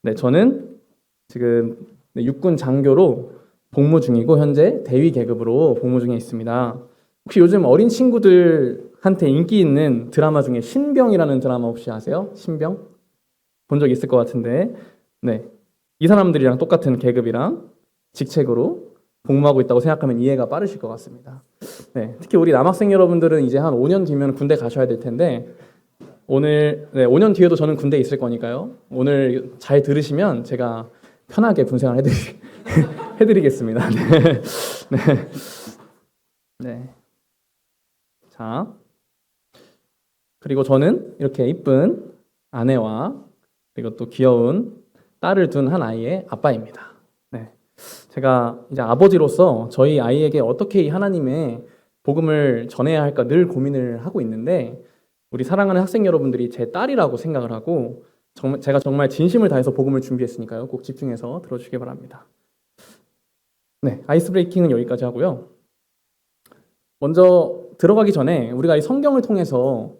네, 저는 지금 육군 장교로 복무 중이고 현재 대위 계급으로 복무 중에 있습니다. 혹시 요즘 어린 친구들한테 인기 있는 드라마 중에 신병이라는 드라마 혹시 아세요? 신병? 본 적 있을 것 같은데, 네, 이 사람들이랑 똑같은 계급이랑 직책으로 복무하고 있다고 생각하면 이해가 빠르실 것 같습니다. 네, 특히 우리 남학생 여러분들은 이제 한 5년 뒤면 군대 가셔야 될 텐데, 오늘 5년 뒤에도 저는 군대에 있을 거니까요. 오늘 잘 들으시면 제가 편하게 분생을 해드리겠습니다. 네. 네. 네. 자, 그리고 저는 이렇게 이쁜 아내와 그리고 또 귀여운 딸을 둔 한 아이의 아빠입니다. 네. 제가 이제 아버지로서 저희 아이에게 어떻게 이 하나님의 복음을 전해야 할까 늘 고민을 하고 있는데, 우리 사랑하는 학생 여러분들이 제 딸이라고 생각을 하고 제가 정말 진심을 다해서 복음을 준비했으니까요. 꼭 집중해서 들어주시기 바랍니다. 네, 아이스 브레이킹은 여기까지 하고요. 먼저 들어가기 전에 우리가 이 성경을 통해서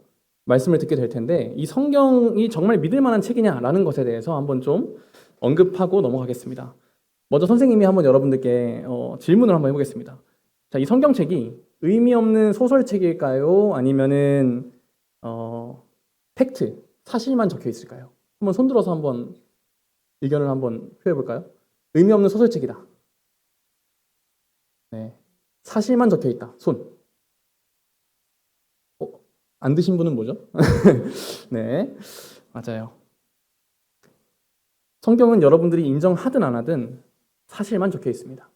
말씀을 듣게 될 텐데, 이 성경이 정말 믿을 만한 책이냐라는 것에 대해서 한번 좀 언급하고 넘어가겠습니다. 먼저 선생님이 한번 여러분들께 질문을 한번 해보겠습니다. 자, 이 성경책이 의미 없는 소설책일까요? 아니면은 팩트, 사실만 적혀 있을까요? 한번 손들어서 한번 의견을 한번 표해 볼까요? 의미 없는 소설책이다. 네. 사실만 적혀 있다. 손. 안 드신 분은 뭐죠? 네. 맞아요. 성경은 여러분들이 인정하든 안 하든 사실만 적혀 있습니다.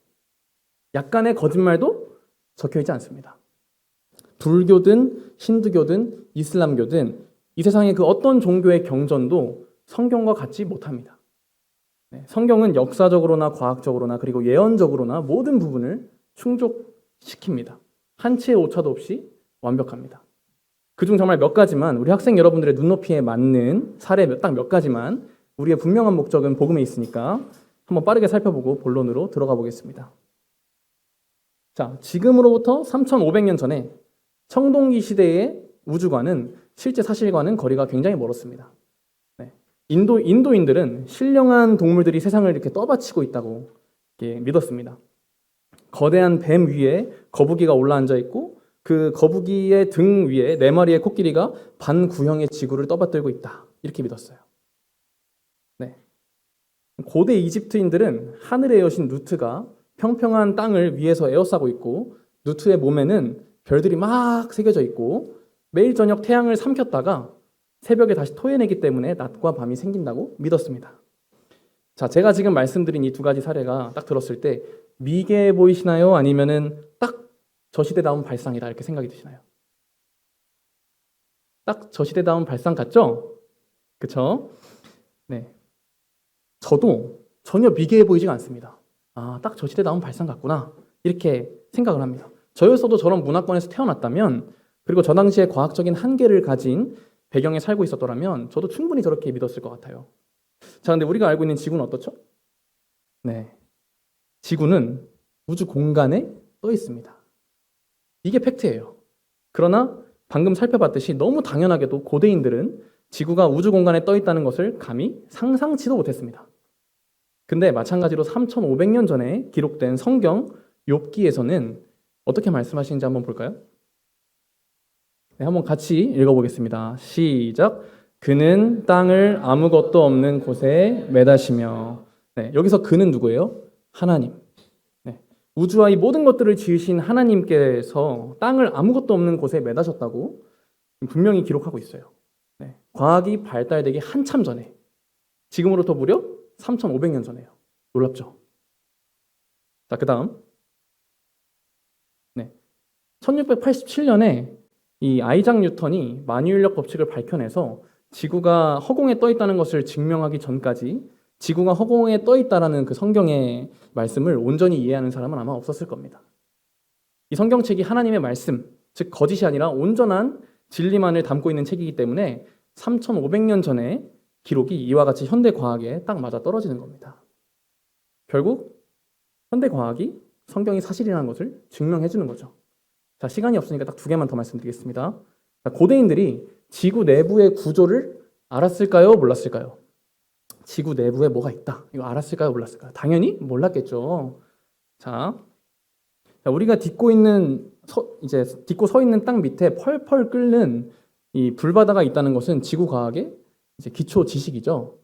약간의 거짓말도 적혀 있지 않습니다. 불교든 힌두교든 이슬람교든 이 세상의 그 어떤 종교의 경전도 성경과 같지 못합니다. 성경은 역사적으로나 과학적으로나 그리고 예언적으로나 모든 부분을 충족시킵니다. 한치의 오차도 없이 완벽합니다. 그중 정말 몇 가지만, 우리 학생 여러분들의 눈높이에 맞는 사례 딱 몇 가지만, 우리의 분명한 목적은 복음에 있으니까 한번 빠르게 살펴보고 본론으로 들어가 보겠습니다. 자, 지금으로부터 3,500년 전에 청동기 시대의 우주과는 실제 사실과는 거리가 굉장히 멀었습니다. 네. 인도인들은 신령한 동물들이 세상을 이렇게 떠받치고 있다고 이렇게 믿었습니다. 거대한 뱀 위에 거북이가 올라앉아 있고, 그 거북이의 등 위에 4마리의 코끼리가 반구형의 지구를 떠받들고 있다, 이렇게 믿었어요. 네. 고대 이집트인들은 하늘의 여신 누트가 평평한 땅을 위에서 에워싸고 있고, 누트의 몸에는 별들이 막 새겨져 있고, 매일 저녁 태양을 삼켰다가 새벽에 다시 토해내기 때문에 낮과 밤이 생긴다고 믿었습니다. 자, 제가 지금 말씀드린 이 2가지 사례가 딱 들었을 때 미개해 보이시나요? 아니면은 딱 저 시대다운 발상이다, 이렇게 생각이 드시나요? 딱 저 시대다운 발상 같죠? 그쵸? 네. 저도 전혀 미개해 보이지가 않습니다. 아, 딱 저 시대다운 발상 같구나, 이렇게 생각을 합니다. 저였어도 저런 문화권에서 태어났다면, 그리고 저 당시에 과학적인 한계를 가진 배경에 살고 있었더라면 저도 충분히 저렇게 믿었을 것 같아요. 자, 근데 우리가 알고 있는 지구는 어떻죠? 네. 지구는 우주 공간에 떠 있습니다. 이게 팩트예요. 그러나 방금 살펴봤듯이 너무 당연하게도 고대인들은 지구가 우주 공간에 떠 있다는 것을 감히 상상치도 못했습니다. 근데 마찬가지로 3,500년 전에 기록된 성경 욥기에서는 어떻게 말씀하시는지 한번 볼까요? 네, 한번 같이 읽어보겠습니다. 시작. 그는 땅을 아무것도 없는 곳에 매다시며. 네, 여기서 그는 누구예요? 하나님. 네, 우주와 이 모든 것들을 지으신 하나님께서 땅을 아무것도 없는 곳에 매다셨다고 분명히 기록하고 있어요. 네, 과학이 발달되기 한참 전에, 지금으로부터 무려 3,500년 전에요. 놀랍죠? 자, 그 다음. 네, 1687년에 이 아이작 뉴턴이 만유인력 법칙을 밝혀내서 지구가 허공에 떠 있다는 것을 증명하기 전까지 지구가 허공에 떠 있다라는 그 성경의 말씀을 온전히 이해하는 사람은 아마 없었을 겁니다. 이 성경책이 하나님의 말씀, 즉 거짓이 아니라 온전한 진리만을 담고 있는 책이기 때문에 3,500년 전에 기록이 이와 같이 현대 과학에 딱 맞아 떨어지는 겁니다. 결국 현대 과학이 성경이 사실이라는 것을 증명해 주는 거죠. 자, 시간이 없으니까 딱 2개만 더 말씀드리겠습니다. 자, 고대인들이 지구 내부의 구조를 알았을까요? 몰랐을까요? 지구 내부에 뭐가 있다. 이거 알았을까요? 몰랐을까요? 당연히 몰랐겠죠. 자, 우리가 이제 딛고 서 있는 땅 밑에 펄펄 끓는 이 불바다가 있다는 것은 지구 과학의 이제 기초 지식이죠.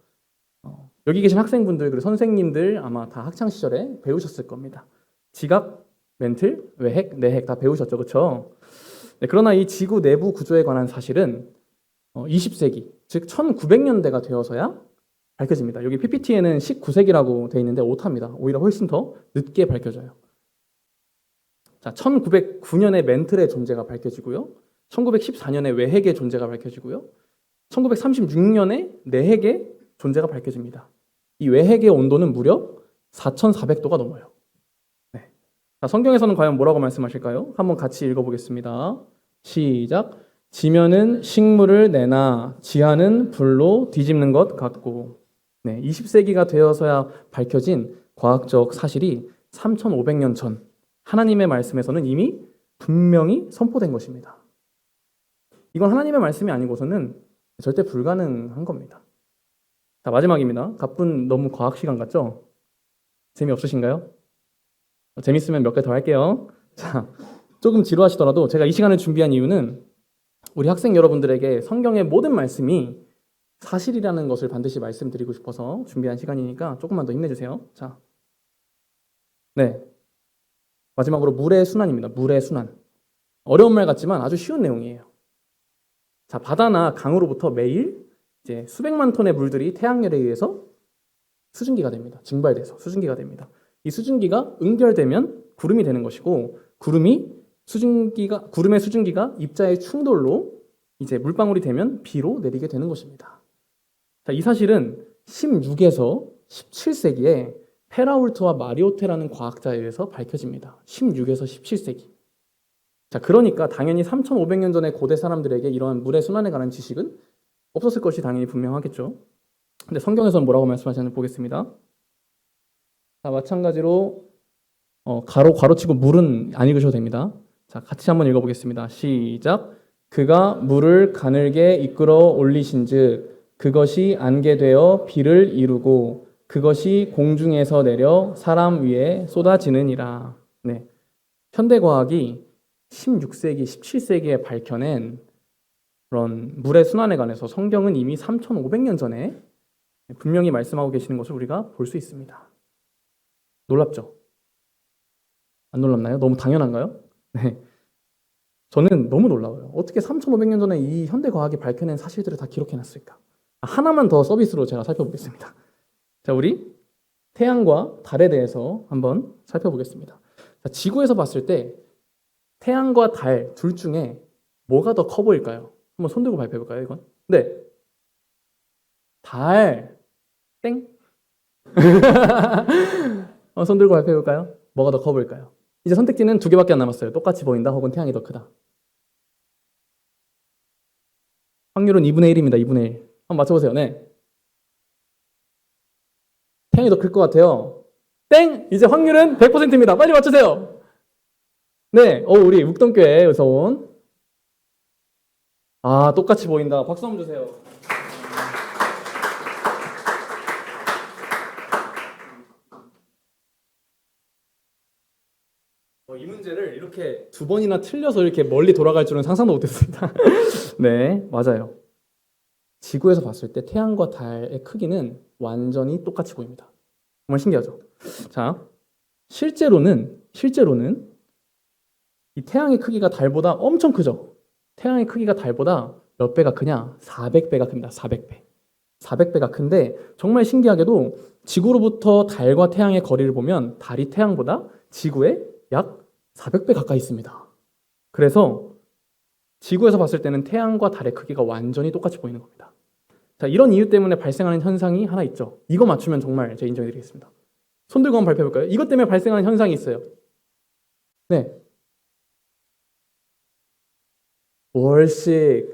여기 계신 학생분들 그리고 선생님들 아마 다 학창 시절에 배우셨을 겁니다. 지각, 멘틀, 외핵, 내핵 다 배우셨죠, 그렇죠? 네, 그러나 이 지구 내부 구조에 관한 사실은 20세기, 즉 1900년대가 되어서야 밝혀집니다. 여기 PPT에는 19세기라고 되어 있는데 오타입니다. 오히려 훨씬 더 늦게 밝혀져요. 자, 1909년에 멘틀의 존재가 밝혀지고요. 1914년에 외핵의 존재가 밝혀지고요. 1936년에 내핵의 존재가 밝혀집니다. 이 외핵의 온도는 무려 4,400도가 넘어요. 네. 자, 성경에서는 과연 뭐라고 말씀하실까요? 한번 같이 읽어보겠습니다. 시작. 지면은 식물을 내나 지하는 불로 뒤집는 것 같고. 네, 20세기가 되어서야 밝혀진 과학적 사실이 3,500년 전 하나님의 말씀에서는 이미 분명히 선포된 것입니다. 이건 하나님의 말씀이 아니고서는 절대 불가능한 겁니다. 자, 마지막입니다. 가쁜 너무 과학 시간 같죠? 재미없으신가요? 재밌으면 몇 개 더 할게요. 자, 조금 지루하시더라도 제가 이 시간을 준비한 이유는 우리 학생 여러분들에게 성경의 모든 말씀이 사실이라는 것을 반드시 말씀드리고 싶어서 준비한 시간이니까 조금만 더 힘내주세요. 자, 네, 마지막으로 물의 순환입니다. 물의 순환. 어려운 말 같지만 아주 쉬운 내용이에요. 자, 바다나 강으로부터 매일 이제 수백만 톤의 물들이 태양열에 의해서 수증기가 됩니다. 증발돼서 수증기가 됩니다. 이 수증기가 응결되면 구름이 되는 것이고 구름의 수증기가 입자의 충돌로 이제 물방울이 되면 비로 내리게 되는 것입니다. 자, 이 사실은 16에서 17세기에 페라울트와 마리오테라는 과학자에 의해서 밝혀집니다. 16에서 17세기. 자, 그러니까 당연히 3,500년 전의 고대 사람들에게 이러한 물의 순환에 관한 지식은 없었을 것이 당연히 분명하겠죠. 근데 성경에서는 뭐라고 말씀하시는지 보겠습니다. 자, 마찬가지로 가로치고 물은 안 읽으셔도 됩니다. 자, 같이 한번 읽어보겠습니다. 시작. 그가 물을 가늘게 이끌어 올리신즉 그것이 안개 되어 비를 이루고 그것이 공중에서 내려 사람 위에 쏟아지느니라. 네, 현대과학이 16세기, 17세기에 밝혀낸 그런 물의 순환에 관해서 성경은 이미 3,500년 전에 분명히 말씀하고 계시는 것을 우리가 볼 수 있습니다. 놀랍죠? 안 놀랍나요? 너무 당연한가요? 네. 저는 너무 놀라워요. 어떻게 3,500년 전에 이 현대과학이 밝혀낸 사실들을 다 기록해놨을까? 하나만 더 서비스로 제가 살펴보겠습니다. 자, 우리 태양과 달에 대해서 한번 살펴보겠습니다. 자, 지구에서 봤을 때 태양과 달 둘 중에 뭐가 더 커 보일까요? 한번 손 들고 발표해볼까요, 이건? 네. 달. 땡. 손 들고 발표해볼까요? 뭐가 더 커 보일까요? 이제 선택지는 두 개밖에 안 남았어요. 똑같이 보인다 혹은 태양이 더 크다. 확률은 2분의 1입니다. 2분의 1. 한번 맞춰보세요. 네. 태양이 더 클 것 같아요. 땡! 이제 확률은 100%입니다. 빨리 맞추세요. 네. 우리 묵동교회에서 온. 똑같이 보인다. 박수 한번 주세요. 이 문제를 이렇게 두 번이나 틀려서 이렇게 멀리 돌아갈 줄은 상상도 못했습니다. 네, 맞아요. 지구에서 봤을 때 태양과 달의 크기는 완전히 똑같이 보입니다. 정말 신기하죠? 자, 실제로는 이 태양의 크기가 달보다 엄청 크죠? 태양의 크기가 달보다 몇 배가 크냐? 400배가 큽니다. 400배. 400배가 큰데 정말 신기하게도 지구로부터 달과 태양의 거리를 보면 달이 태양보다 지구에 약 400배 가까이 있습니다. 그래서 지구에서 봤을 때는 태양과 달의 크기가 완전히 똑같이 보이는 겁니다. 자, 이런 이유 때문에 발생하는 현상이 하나 있죠. 이거 맞추면 정말 제가 인정해드리겠습니다. 손 들고 한번 발표해볼까요? 이것 때문에 발생하는 현상이 있어요. 네. 월식,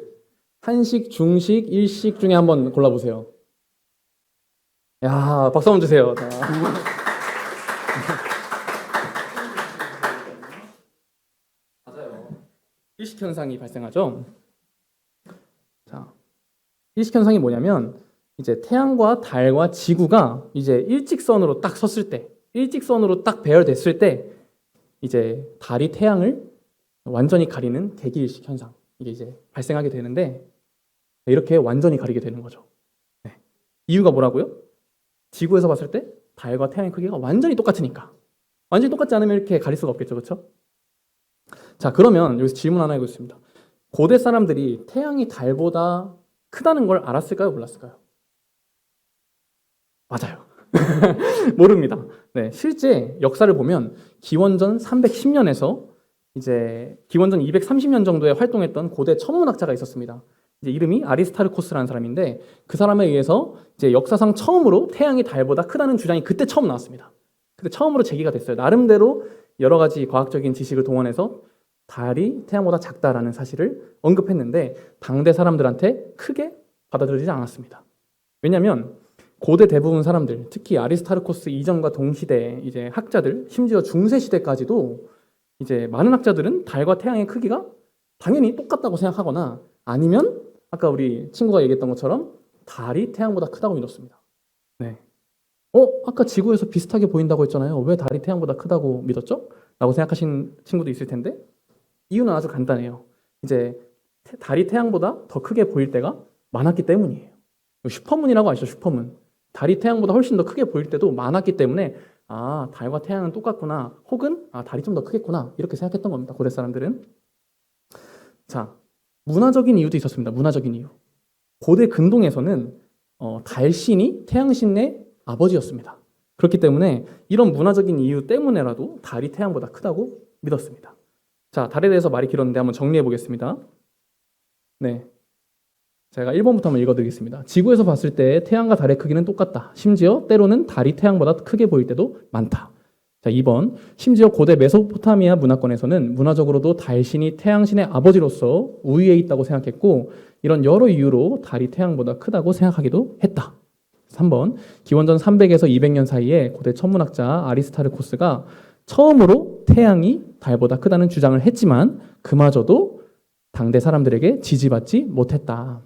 한식, 중식, 일식 중에 한번 골라보세요. 야, 박수 한번 주세요. 맞아요. 일식 현상이 발생하죠. 자, 일식 현상이 뭐냐면 이제 태양과 달과 지구가 이제 일직선으로 딱 섰을 때, 일직선으로 딱 배열됐을 때 이제 달이 태양을 완전히 가리는 개기일식 현상, 이게 이제 발생하게 되는데, 이렇게 완전히 가리게 되는 거죠. 네. 이유가 뭐라고요? 지구에서 봤을 때 달과 태양의 크기가 완전히 똑같으니까. 완전히 똑같지 않으면 이렇게 가릴 수가 없겠죠, 그렇죠? 자, 그러면 여기서 질문 하나 해보겠습니다. 고대 사람들이 태양이 달보다 크다는 걸 알았을까요, 몰랐을까요? 맞아요. 모릅니다. 네, 실제 역사를 보면 기원전 310년에서 이제 기원전 230년 정도에 활동했던 고대 천문학자가 있었습니다. 이제 이름이 아리스타르코스라는 사람인데, 그 사람에 의해서 이제 역사상 처음으로 태양이 달보다 크다는 주장이 그때 처음 나왔습니다. 그때 처음으로 제기가 됐어요. 나름대로 여러 가지 과학적인 지식을 동원해서 달이 태양보다 작다라는 사실을 언급했는데, 당대 사람들한테 크게 받아들이지 않았습니다. 왜냐하면 고대 대부분 사람들, 특히 아리스타르코스 이전과 동시대 이제 학자들, 심지어 중세 시대까지도 이제 많은 학자들은 달과 태양의 크기가 당연히 똑같다고 생각하거나, 아니면 아까 우리 친구가 얘기했던 것처럼 달이 태양보다 크다고 믿었습니다. 네. 아까 지구에서 비슷하게 보인다고 했잖아요. 왜 달이 태양보다 크다고 믿었죠? 라고 생각하신 친구도 있을 텐데, 이유는 아주 간단해요. 이제 달이 태양보다 더 크게 보일 때가 많았기 때문이에요. 슈퍼문이라고 아시죠? 슈퍼문. 달이 태양보다 훨씬 더 크게 보일 때도 많았기 때문에, 아, 달과 태양은 똑같구나, 혹은 달이 좀 더 크겠구나, 이렇게 생각했던 겁니다. 고대 사람들은. 자, 문화적인 이유도 있었습니다. 문화적인 이유. 고대 근동에서는 달신이 태양신의 아버지였습니다. 그렇기 때문에 이런 문화적인 이유 때문에라도 달이 태양보다 크다고 믿었습니다. 자, 달에 대해서 말이 길었는데 한번 정리해 보겠습니다. 네, 제가 1번부터 한번 읽어드리겠습니다. 지구에서 봤을 때 태양과 달의 크기는 똑같다. 심지어 때로는 달이 태양보다 크게 보일 때도 많다. 자, 2번. 심지어 고대 메소포타미아 문화권에서는 문화적으로도 달신이 태양신의 아버지로서 우위에 있다고 생각했고, 이런 여러 이유로 달이 태양보다 크다고 생각하기도 했다. 3번. 기원전 300에서 200년 사이에 고대 천문학자 아리스타르코스가 처음으로 태양이 달보다 크다는 주장을 했지만 그마저도 당대 사람들에게 지지받지 못했다.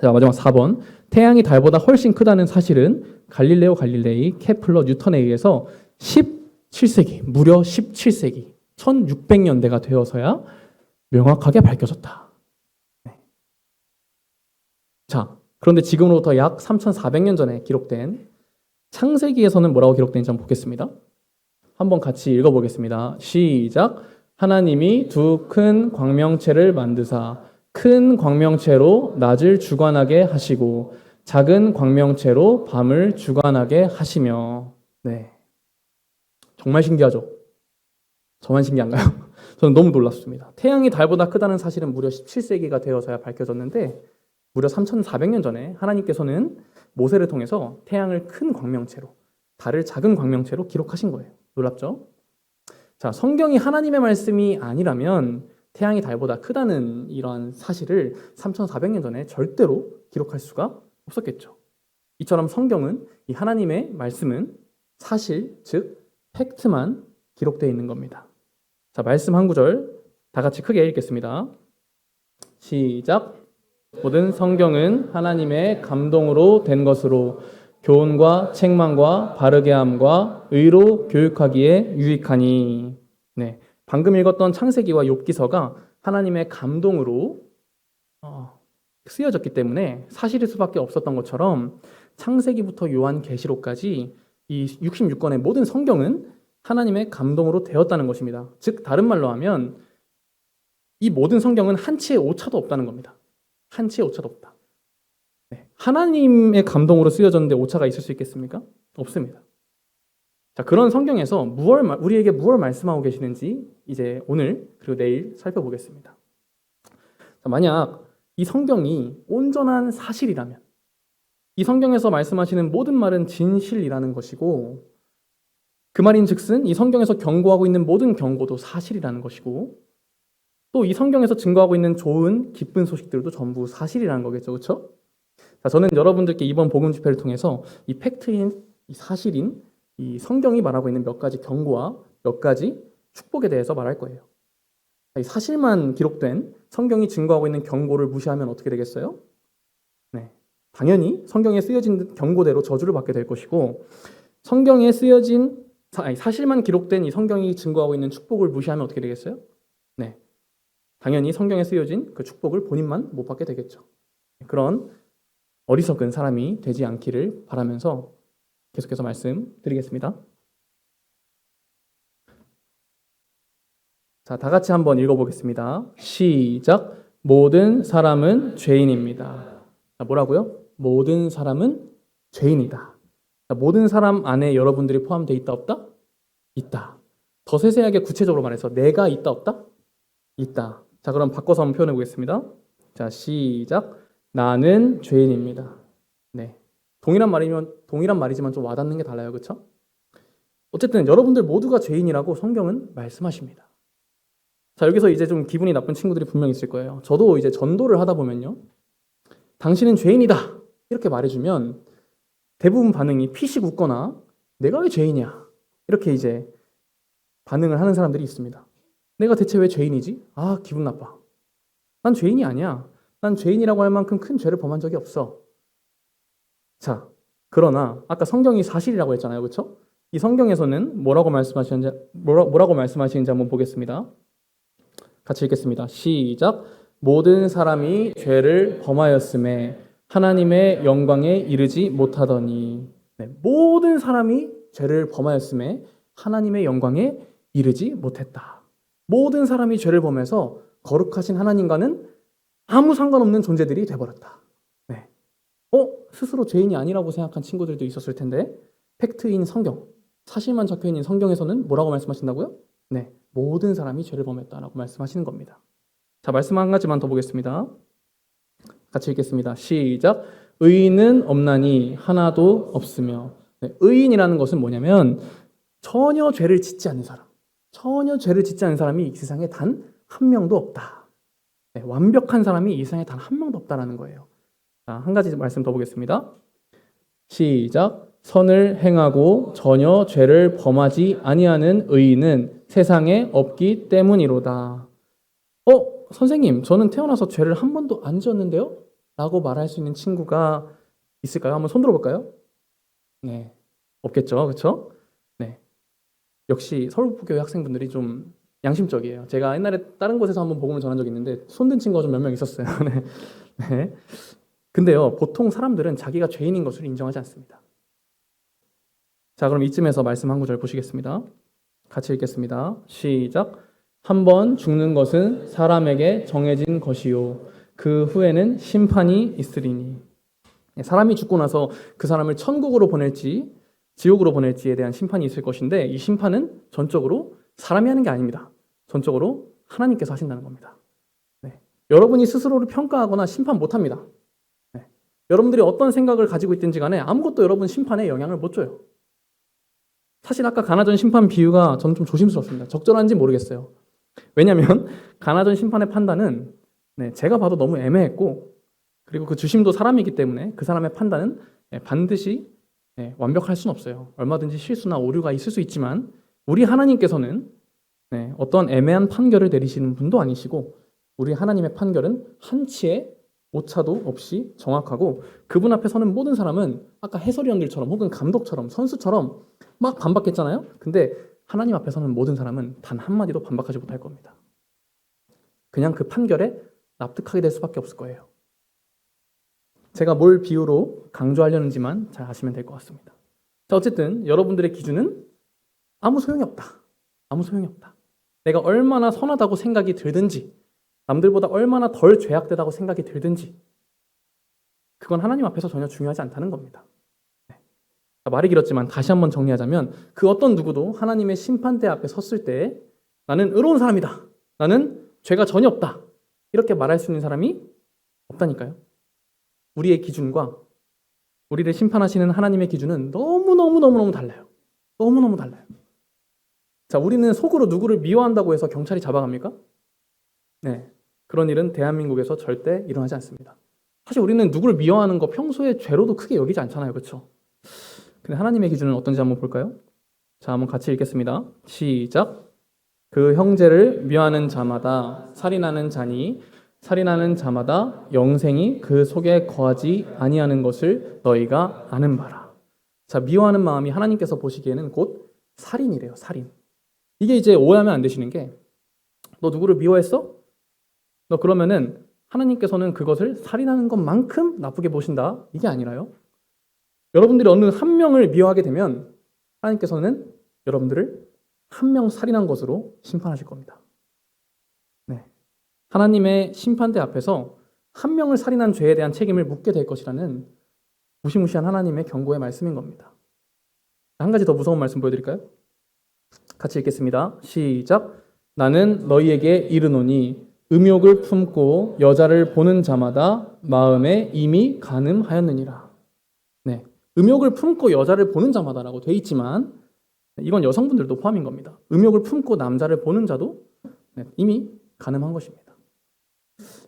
자, 마지막 4번. 태양이 달보다 훨씬 크다는 사실은 갈릴레오 갈릴레이, 케플러, 뉴턴에 의해서 17세기, 무려 17세기, 1600년대가 되어서야 명확하게 밝혀졌다. 네. 자, 그런데 지금으로부터 약 3400년 전에 기록된 창세기에서는 뭐라고 기록되는지 한번 보겠습니다. 한번 같이 읽어보겠습니다. 시작. 하나님이 두 큰 광명체를 만드사 큰 광명체로 낮을 주관하게 하시고 작은 광명체로 밤을 주관하게 하시며. 네, 정말 신기하죠? 저만 신기한가요? 저는 너무 놀랐습니다. 태양이 달보다 크다는 사실은 무려 17세기가 되어서야 밝혀졌는데, 무려 3400년 전에 하나님께서는 모세를 통해서 태양을 큰 광명체로, 달을 작은 광명체로 기록하신 거예요. 놀랍죠? 자, 성경이 하나님의 말씀이 아니라면 태양이 달보다 크다는 이러한 사실을 3400년 전에 절대로 기록할 수가 없었겠죠. 이처럼 성경은, 이 하나님의 말씀은 사실, 즉 팩트만 기록되어 있는 겁니다. 자, 말씀 한 구절 다 같이 크게 읽겠습니다. 시작. 모든 성경은 하나님의 감동으로 된 것으로 교훈과 책망과 바르게 함과 의로 교육하기에 유익하니. 네, 방금 읽었던 창세기와 욥기서가 하나님의 감동으로 쓰여졌기 때문에 사실일 수밖에 없었던 것처럼, 창세기부터 요한계시록까지 이 66권의 모든 성경은 하나님의 감동으로 되었다는 것입니다. 즉 다른 말로 하면 이 모든 성경은 한 치의 오차도 없다는 겁니다. 한 치의 오차도 없다. 네, 하나님의 감동으로 쓰여졌는데 오차가 있을 수 있겠습니까? 없습니다. 자, 그런 성경에서 우리에게 무엇을 말씀하고 계시는지 이제 오늘 그리고 내일 살펴보겠습니다. 자, 만약 이 성경이 온전한 사실이라면, 이 성경에서 말씀하시는 모든 말은 진실이라는 것이고, 그 말인즉슨 이 성경에서 경고하고 있는 모든 경고도 사실이라는 것이고, 또 이 성경에서 증거하고 있는 좋은 기쁜 소식들도 전부 사실이라는 거겠죠, 그렇죠? 자, 저는 여러분들께 이번 복음 집회를 통해서 이 팩트인, 이 사실인 이 성경이 말하고 있는 몇 가지 경고와 몇 가지 축복에 대해서 말할 거예요. 이 사실만 기록된 성경이 증거하고 있는 경고를 무시하면 어떻게 되겠어요? 네, 당연히 성경에 쓰여진 경고대로 저주를 받게 될 것이고, 성경에 쓰여진 사실만 기록된 이 성경이 증거하고 있는 축복을 무시하면 어떻게 되겠어요? 네, 당연히 성경에 쓰여진 그 축복을 본인만 못 받게 되겠죠. 그런 어리석은 사람이 되지 않기를 바라면서 계속해서 말씀드리겠습니다. 자, 다 같이 한번 읽어보겠습니다. 시작. 모든 사람은 죄인입니다. 자, 뭐라고요? 모든 사람은 죄인이다. 자, 모든 사람 안에 여러분들이 포함되어 있다 없다? 있다. 더 세세하게 구체적으로 말해서 내가 있다 없다? 있다. 자, 그럼 바꿔서 한번 표현해 보겠습니다. 자, 시작. 나는 죄인입니다. 네. 동일한 말이지만 좀 와닿는 게 달라요. 그렇죠? 어쨌든 여러분들 모두가 죄인이라고 성경은 말씀하십니다. 자, 여기서 이제 좀 기분이 나쁜 친구들이 분명 있을 거예요. 저도 이제 전도를 하다 보면요. 당신은 죄인이다. 이렇게 말해주면 대부분 반응이 피식 웃거나 내가 왜 죄인이야? 이렇게 이제 반응을 하는 사람들이 있습니다. 내가 대체 왜 죄인이지? 아, 기분 나빠. 난 죄인이 아니야. 난 죄인이라고 할 만큼 큰 죄를 범한 적이 없어. 자, 그러나 아까 성경이 사실이라고 했잖아요. 그렇죠? 이 성경에서는 뭐라고 말씀하시는지 한번 보겠습니다. 같이 읽겠습니다. 시작. 모든 사람이 죄를 범하였음에 하나님의 영광에 이르지 못하더니. 네, 모든 사람이 죄를 범하였음에 하나님의 영광에 이르지 못했다. 모든 사람이 죄를 범해서 거룩하신 하나님과는 아무 상관없는 존재들이 돼버렸다. 네. 스스로 죄인이 아니라고 생각한 친구들도 있었을 텐데 팩트인 성경, 사실만 적혀있는 성경에서는 뭐라고 말씀하신다고요? 네, 모든 사람이 죄를 범했다라고 말씀하시는 겁니다. 자, 말씀 한 가지만 더 보겠습니다. 같이 읽겠습니다. 시작. 의인은 없나니 하나도 없으며. 네, 의인이라는 것은 뭐냐면 전혀 죄를 짓지 않는 사람, 전혀 죄를 짓지 않는 사람이 이 세상에 단 한 명도 없다. 네, 완벽한 사람이 이 세상에 단 한 명도 없다라는 거예요. 자, 한 가지 말씀 더 보겠습니다. 시작. 선을 행하고 전혀 죄를 범하지 아니하는 의인은 세상에 없기 때문이로다. 선생님, 저는 태어나서 죄를 한 번도 안 지었는데요? 라고 말할 수 있는 친구가 있을까요? 한번 손 들어볼까요? 네, 없겠죠, 그렇죠? 네, 역시 서울북교회 학생분들이 좀 양심적이에요. 제가 옛날에 다른 곳에서 한번 복음을 전한 적이 있는데 손든 친구가 좀 몇 명 있었어요. 네. 네. 근데요, 보통 사람들은 자기가 죄인인 것을 인정하지 않습니다. 자, 그럼 이쯤에서 말씀 한 구절 보시겠습니다. 같이 읽겠습니다. 시작. 한 번 죽는 것은 사람에게 정해진 것이요 그 후에는 심판이 있으리니. 사람이 죽고 나서 그 사람을 천국으로 보낼지 지옥으로 보낼지에 대한 심판이 있을 것인데 이 심판은 전적으로 사람이 하는 게 아닙니다. 전적으로 하나님께서 하신다는 겁니다. 네. 여러분이 스스로를 평가하거나 심판 못합니다. 네. 여러분들이 어떤 생각을 가지고 있든지 간에 아무것도 여러분 심판에 영향을 못 줘요. 사실 아까 가나전 심판 비유가 저는 좀 조심스럽습니다. 적절한지 모르겠어요. 왜냐하면 가나전 심판의 판단은 제가 봐도 너무 애매했고 그리고 그 주심도 사람이기 때문에 그 사람의 판단은 반드시 완벽할 수는 없어요. 얼마든지 실수나 오류가 있을 수 있지만 우리 하나님께서는 어떤 애매한 판결을 내리시는 분도 아니시고 우리 하나님의 판결은 한치의 오차도 없이 정확하고 그분 앞에 서는 모든 사람은 아까 해설위원들처럼 혹은 감독처럼 선수처럼 막 반박했잖아요. 근데 하나님 앞에 서는 모든 사람은 단 한마디도 반박하지 못할 겁니다. 그냥 그 판결에 납득하게 될 수밖에 없을 거예요. 제가 뭘 비유로 강조하려는지만 잘 아시면 될 것 같습니다. 자, 어쨌든 여러분들의 기준은 아무 소용이 없다. 아무 소용이 없다. 내가 얼마나 선하다고 생각이 들든지 남들보다 얼마나 덜 죄악되다고 생각이 들든지 그건 하나님 앞에서 전혀 중요하지 않다는 겁니다. 말이 길었지만 다시 한번 정리하자면 그 어떤 누구도 하나님의 심판대 앞에 섰을 때 나는 의로운 사람이다. 나는 죄가 전혀 없다. 이렇게 말할 수 있는 사람이 없다니까요. 우리의 기준과 우리를 심판하시는 하나님의 기준은 너무너무 달라요. 너무너무 달라요. 자, 우리는 속으로 누구를 미워한다고 해서 경찰이 잡아갑니까? 네, 그런 일은 대한민국에서 절대 일어나지 않습니다. 사실 우리는 누구를 미워하는 거 평소에 죄로도 크게 여기지 않잖아요. 그렇죠? 근데 하나님의 기준은 어떤지 한번 볼까요? 자, 한번 같이 읽겠습니다. 시작. 그 형제를 미워하는 자마다 살인하는 자니 살인하는 자마다 영생이 그 속에 거하지 아니하는 것을 너희가 아는 바라. 자, 미워하는 마음이 하나님께서 보시기에는 곧 살인이래요. 살인. 이게 이제 오해하면 안 되시는 게, 너 누구를 미워했어? 너 그러면은 하나님께서는 그것을 살인하는 것만큼 나쁘게 보신다, 이게 아니라요. 여러분들이 어느 한 명을 미워하게 되면 하나님께서는 여러분들을 한 명 살인한 것으로 심판하실 겁니다. 네. 하나님의 심판대 앞에서 한 명을 살인한 죄에 대한 책임을 묻게 될 것이라는 무시무시한 하나님의 경고의 말씀인 겁니다. 한 가지 더 무서운 말씀 보여드릴까요? 같이 읽겠습니다. 시작. 나는 너희에게 이르노니 음욕을 품고 여자를 보는 자마다 마음에 이미 간음하였느니라. 네, 음욕을 품고 여자를 보는 자마다라고 돼 있지만 이건 여성분들도 포함인 겁니다. 음욕을 품고 남자를 보는 자도 이미 간음한 것입니다.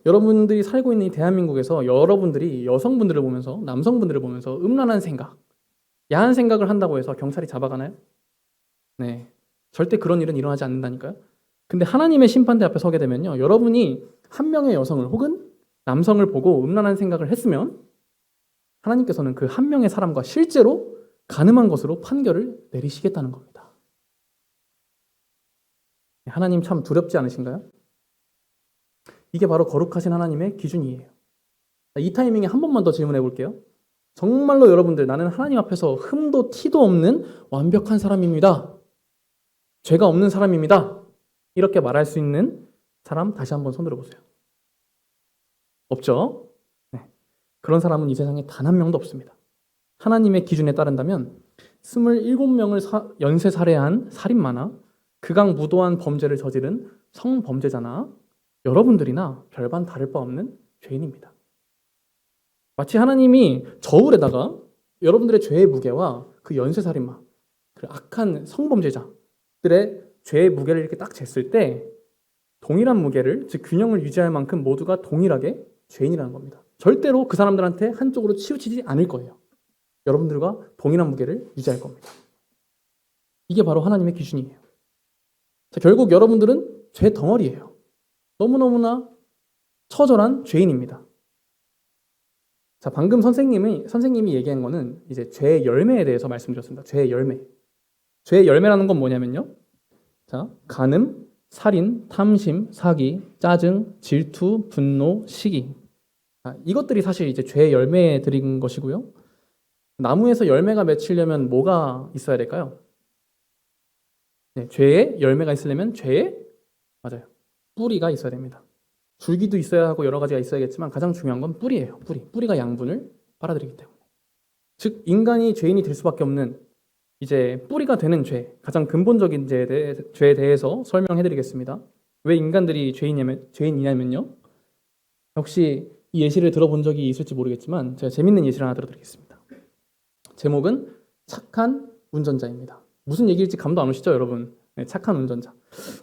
여러분들이 살고 있는 이 대한민국에서 여러분들이 여성분들을 보면서, 남성분들을 보면서 음란한 생각, 야한 생각을 한다고 해서 경찰이 잡아가나요? 네, 절대 그런 일은 일어나지 않는다니까요. 근데 하나님의 심판대 앞에 서게 되면요, 여러분이 한 명의 여성을 혹은 남성을 보고 음란한 생각을 했으면 하나님께서는 그 한 명의 사람과 실제로 간음한 것으로 판결을 내리시겠다는 겁니다. 하나님 참 두렵지 않으신가요? 이게 바로 거룩하신 하나님의 기준이에요. 이 타이밍에 한 번만 더 질문해 볼게요. 정말로 여러분들, 나는 하나님 앞에서 흠도 티도 없는 완벽한 사람입니다, 죄가 없는 사람입니다, 이렇게 말할 수 있는 사람 다시 한번 손 들어보세요. 없죠? 네. 그런 사람은 이 세상에 단 한 명도 없습니다. 하나님의 기준에 따른다면 27명을 연쇄 살해한 살인마나 극악무도한 범죄를 저지른 성범죄자나 여러분들이나 별반 다를 바 없는 죄인입니다. 마치 하나님이 저울에다가 여러분들의 죄의 무게와 그 연쇄살인마, 그 악한 성범죄자들의 죄의 무게를 이렇게 딱 쟀을 때 동일한 무게를, 즉 균형을 유지할 만큼 모두가 동일하게 죄인이라는 겁니다. 절대로 그 사람들한테 한쪽으로 치우치지 않을 거예요. 여러분들과 동일한 무게를 유지할 겁니다. 이게 바로 하나님의 기준이에요. 자, 결국 여러분들은 죄 덩어리예요. 너무너무나 처절한 죄인입니다. 자, 방금 선생님이 얘기한 거는 이제 죄의 열매에 대해서 말씀드렸습니다. 죄의 열매. 죄의 열매라는 건 뭐냐면요, 자, 간음, 살인, 탐심, 사기, 짜증, 질투, 분노, 시기. 이것들이 사실 이제 죄의 열매에 들인 것이고요. 나무에서 열매가 맺히려면 뭐가 있어야 될까요? 네, 죄의 열매가 있으려면 죄의, 맞아요, 뿌리가 있어야 됩니다. 줄기도 있어야 하고 여러 가지가 있어야겠지만 가장 중요한 건 뿌리예요. 뿌리가 양분을 빨아들이기 때문에. 즉 인간이 죄인이 될 수밖에 없는 이제 뿌리가 되는 죄, 가장 근본적인 죄에 대해서 설명해 드리겠습니다. 왜 인간들이 죄인이냐면요, 혹시 이 예시를 들어본 적이 있을지 모르겠지만 제가 재밌는 예시를 하나 들어드리겠습니다. 제목은 착한 운전자입니다. 무슨 얘기일지 감도 안 오시죠, 여러분? 네, 착한 운전자.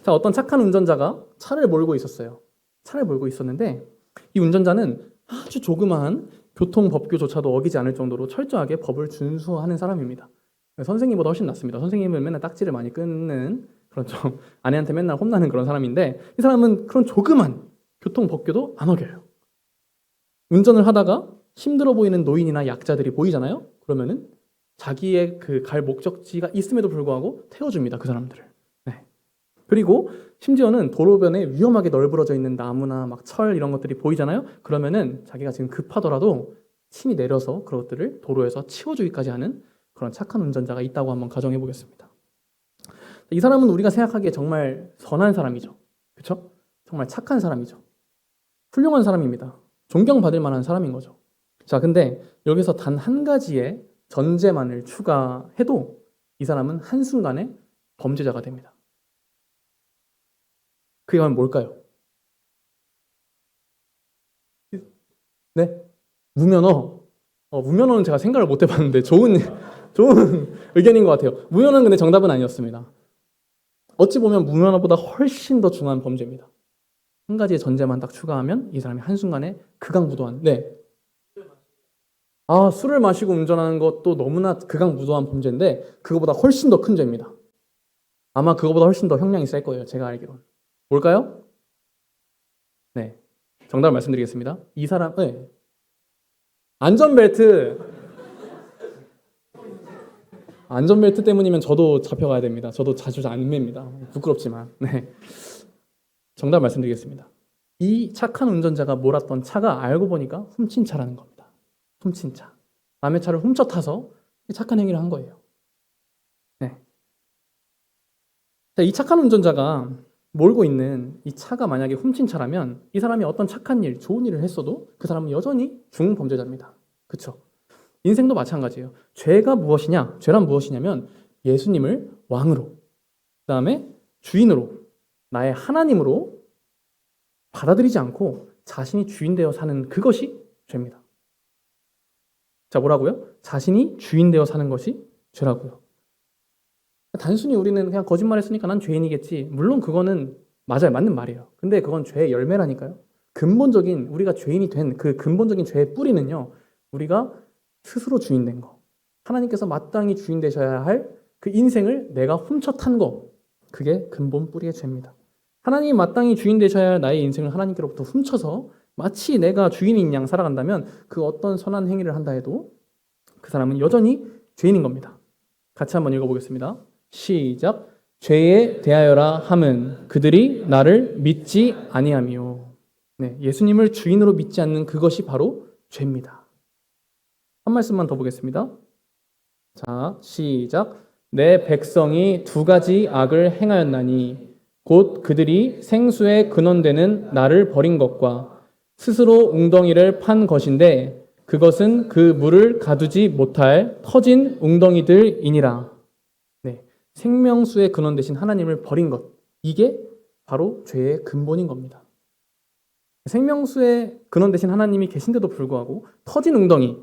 자, 어떤 착한 운전자가 차를 몰고 있었어요. 차를 몰고 있었는데 이 운전자는 아주 조그마한 교통법규조차도 어기지 않을 정도로 철저하게 법을 준수하는 사람입니다. 선생님보다 훨씬 낫습니다. 선생님은 맨날 딱지를 많이 끊는 그런 좀 아내한테 맨날 혼나는 그런 사람인데 이 사람은 그런 조그만 교통법규도 안 어겨요. 운전을 하다가 힘들어 보이는 노인이나 약자들이 보이잖아요. 그러면은 자기의 그 갈 목적지가 있음에도 불구하고 태워줍니다, 그 사람들을. 네. 그리고 심지어는 도로변에 위험하게 널브러져 있는 나무나 막 철 이런 것들이 보이잖아요. 그러면은 자기가 지금 급하더라도 침이 내려서 그것들을 도로에서 치워주기까지 하는 그런 착한 운전자가 있다고 한번 가정해 보겠습니다. 이 사람은 우리가 생각하기에 정말 선한 사람이죠. 그렇죠? 정말 착한 사람이죠. 훌륭한 사람입니다. 존경받을 만한 사람인 거죠. 자, 근데 여기서 단 한 가지의 전제만을 추가해도 이 사람은 한순간에 범죄자가 됩니다. 그게 과연 뭘까요? 네? 무면허. 무면허는 제가 생각을 못 해봤는데 좋은 의견인 것 같아요. 무면허는 근데 정답은 아니었습니다. 어찌 보면 무면허보다 훨씬 더 중요한 범죄입니다. 한 가지의 전제만 딱 추가하면 이 사람이 한순간에 극악무도한, 네. 술을 마시고 운전하는 것도 너무나 극악무도한 범죄인데 그거보다 훨씬 더 큰 죄입니다. 아마 그거보다 훨씬 더 형량이 셀 거예요, 제가 알기로는. 뭘까요? 네, 정답을 말씀드리겠습니다. 이 사람, 네. 안전벨트. 안전벨트 때문이면 저도 잡혀가야 됩니다. 저도 자주 안 맵니다. 부끄럽지만. 네. 정답 말씀드리겠습니다. 이 착한 운전자가 몰았던 차가 알고 보니까 훔친 차라는 겁니다. 훔친 차. 남의 차를 훔쳐 타서 착한 행위를 한 거예요. 네. 자, 이 착한 운전자가 몰고 있는 이 차가 만약에 훔친 차라면 이 사람이 어떤 착한 일, 좋은 일을 했어도 그 사람은 여전히 중범죄자입니다. 그렇죠? 인생도 마찬가지예요. 죄가 무엇이냐? 죄란 무엇이냐면 예수님을 왕으로, 그 다음에 주인으로, 나의 하나님으로 받아들이지 않고 자신이 주인 되어 사는 그것이 죄입니다. 자, 뭐라고요? 자신이 주인 되어 사는 것이 죄라고요. 단순히 우리는 그냥 거짓말했으니까 난 죄인이겠지. 물론 그거는 맞아요. 맞는 말이에요. 근데 그건 죄의 열매라니까요. 근본적인 우리가 죄인이 된 그 근본적인 죄의 뿌리는요. 우리가 스스로 주인 된 거. 하나님께서 마땅히 주인 되셔야 할 그 인생을 내가 훔쳐 탄 거. 그게 근본 뿌리의 죄입니다. 하나님이 마땅히 주인 되셔야 할 나의 인생을 하나님께로부터 훔쳐서 마치 내가 주인인 양 살아간다면 그 어떤 선한 행위를 한다 해도 그 사람은 여전히 죄인인 겁니다. 같이 한번 읽어보겠습니다. 시작. 죄에 대하여라 함은 그들이 나를 믿지 아니함이요. 네, 예수님을 주인으로 믿지 않는 그것이 바로 죄입니다. 한 말씀만 더 보겠습니다. 자, 시작. 내 백성이 두 가지 악을 행하였나니 곧 그들이 생수의 근원되는 나를 버린 것과 스스로 웅덩이를 판 것인데 그것은 그 물을 가두지 못할 터진 웅덩이들이니라. 네, 생명수의 근원 되신 하나님을 버린 것. 이게 바로 죄의 근본인 겁니다. 생명수의 근원 되신 하나님이 계신데도 불구하고 터진 웅덩이,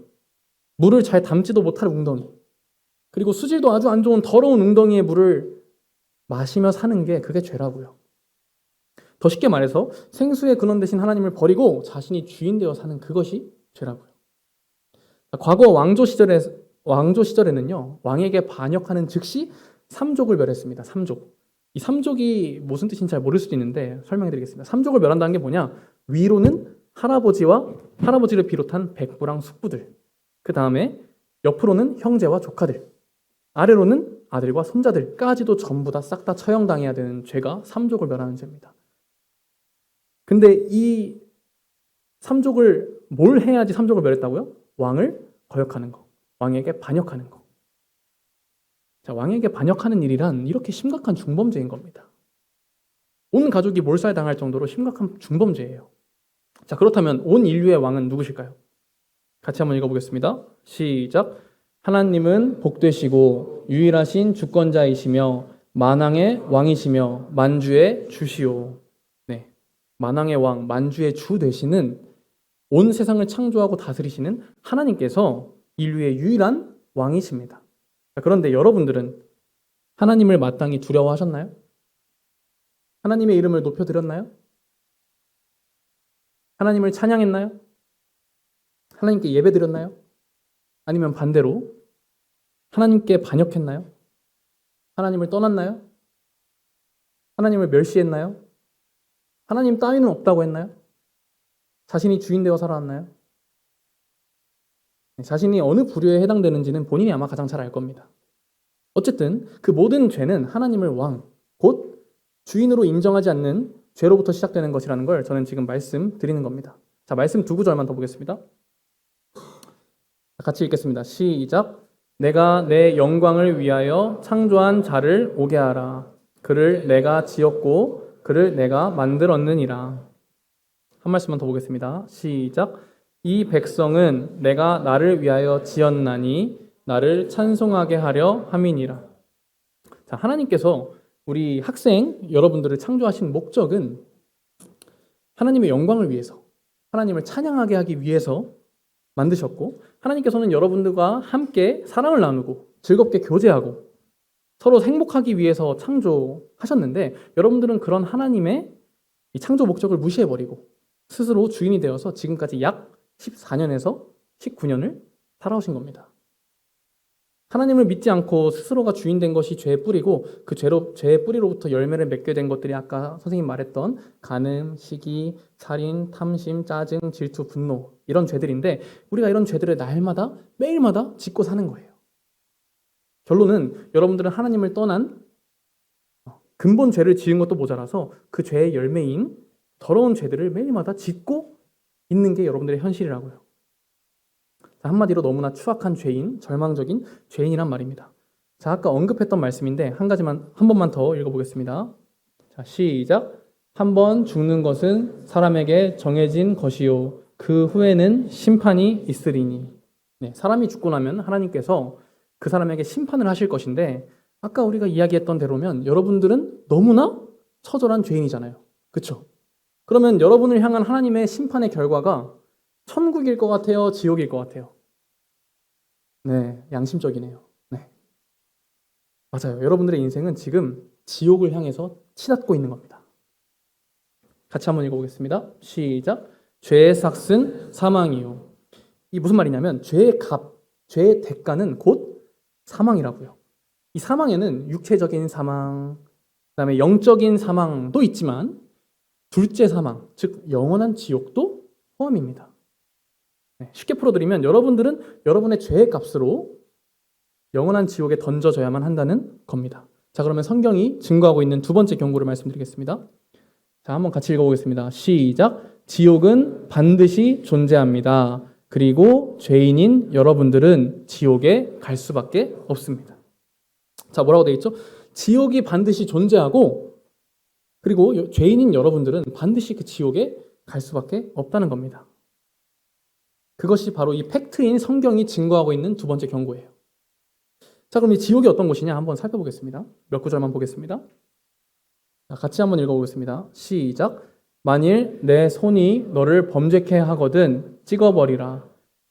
물을 잘 담지도 못할 웅덩이, 그리고 수질도 아주 안 좋은 더러운 웅덩이의 물을 마시며 사는 게 그게 죄라고요. 더 쉽게 말해서 생수의 근원 되신 하나님을 버리고 자신이 주인 되어 사는 그것이 죄라고요. 과거 왕조 시절에는요. 왕에게 반역하는 즉시 삼족을 멸했습니다. 삼족. 이 삼족이 무슨 뜻인지 잘 모를 수도 있는데 설명해 드리겠습니다. 삼족을 멸한다는 게 뭐냐? 위로는 할아버지를 비롯한 백부랑 숙부들. 그 다음에 옆으로는 형제와 조카들. 아래로는 아들과 손자들까지도 전부 다 싹 다 처형당해야 되는 죄가 삼족을 멸하는 죄입니다. 근데 이 삼족을 뭘 해야지 삼족을 멸했다고요? 왕을 거역하는 거. 왕에게 반역하는 거. 자, 왕에게 반역하는 일이란 이렇게 심각한 중범죄인 겁니다. 온 가족이 몰살당할 정도로 심각한 중범죄예요. 자, 그렇다면 온 인류의 왕은 누구실까요? 같이 한번 읽어보겠습니다. 시작. 하나님은 복되시고 유일하신 주권자이시며 만왕의 왕이시며 만주의 주시오. 네, 만왕의 왕, 만주의 주 되시는 온 세상을 창조하고 다스리시는 하나님께서 인류의 유일한 왕이십니다. 자, 그런데 여러분들은 하나님을 마땅히 두려워하셨나요? 하나님의 이름을 높여드렸나요? 하나님을 찬양했나요? 하나님께 예배드렸나요? 아니면 반대로 하나님께 반역했나요? 하나님을 떠났나요? 하나님을 멸시했나요? 하나님 따위는 없다고 했나요? 자신이 주인 되어 살아왔나요? 자신이 어느 부류에 해당되는지는 본인이 아마 가장 잘 알 겁니다. 어쨌든 그 모든 죄는 하나님을 왕, 곧 주인으로 인정하지 않는 죄로부터 시작되는 것이라는 걸 저는 지금 말씀드리는 겁니다. 자, 말씀 두 구절만 더 보겠습니다. 같이 읽겠습니다. 시작. 내가 내 영광을 위하여 창조한 자를 오게 하라. 그를 내가 지었고 그를 내가 만들었느니라. 한 말씀만 더 보겠습니다. 시작. 이 백성은 내가 나를 위하여 지었나니 나를 찬송하게 하려 함이니라. 자, 하나님께서 우리 학생 여러분들을 창조하신 목적은 하나님의 영광을 위해서, 하나님을 찬양하게 하기 위해서 만드셨고, 하나님께서는 여러분들과 함께 사랑을 나누고 즐겁게 교제하고 서로 행복하기 위해서 창조하셨는데, 여러분들은 그런 하나님의 이 창조 목적을 무시해버리고 스스로 주인이 되어서 지금까지 약 14년에서 19년을 살아오신 겁니다. 하나님을 믿지 않고 스스로가 주인 된 것이 죄의 뿌리고 그 죄의 뿌리로부터 열매를 맺게 된 것들이 아까 선생님 말했던 간음, 시기, 살인, 탐심, 짜증, 질투, 분노 이런 죄들인데 우리가 이런 죄들을 날마다 매일마다 짓고 사는 거예요. 결론은 여러분들은 하나님을 떠난 근본 죄를 지은 것도 모자라서 그 죄의 열매인 더러운 죄들을 매일마다 짓고 있는 게 여러분들의 현실이라고요. 한마디로 너무나 추악한 죄인, 절망적인 죄인이란 말입니다. 자, 아까 언급했던 말씀인데 한 번만 더 읽어보겠습니다. 자, 시작. 한 번 죽는 것은 사람에게 정해진 것이요. 그 후에는 심판이 있으리니. 네, 사람이 죽고 나면 하나님께서 그 사람에게 심판을 하실 것인데 아까 우리가 이야기했던 대로면 여러분들은 너무나 처절한 죄인이잖아요. 그렇죠? 그러면 여러분을 향한 하나님의 심판의 결과가 천국일 것 같아요? 지옥일 것 같아요? 네, 양심적이네요. 네. 맞아요. 여러분들의 인생은 지금 지옥을 향해서 치닫고 있는 겁니다. 같이 한번 읽어보겠습니다. 시작. 죄의 삭은 사망이요. 이 무슨 말이냐면 죄의 대가는 곧 사망이라고요. 이 사망에는 육체적인 사망, 그다음에 영적인 사망도 있지만 둘째 사망, 즉 영원한 지옥도 포함입니다. 쉽게 풀어드리면 여러분들은 여러분의 죄의 값으로 영원한 지옥에 던져져야만 한다는 겁니다. 자, 그러면 성경이 증거하고 있는 두 번째 경고를 말씀드리겠습니다. 자, 한번 같이 읽어보겠습니다. 시작. 지옥은 반드시 존재합니다. 그리고 죄인인 여러분들은 지옥에 갈 수밖에 없습니다. 자, 뭐라고 되어 있죠? 지옥이 반드시 존재하고 그리고 죄인인 여러분들은 반드시 그 지옥에 갈 수밖에 없다는 겁니다. 그것이 바로 이 팩트인 성경이 증거하고 있는 두 번째 경고예요. 자, 그럼 이 지옥이 어떤 곳이냐 한번 살펴보겠습니다. 몇 구절만 보겠습니다. 자, 같이 한번 읽어보겠습니다. 시작. 만일 내 손이 너를 범죄케 하거든 찍어버리라.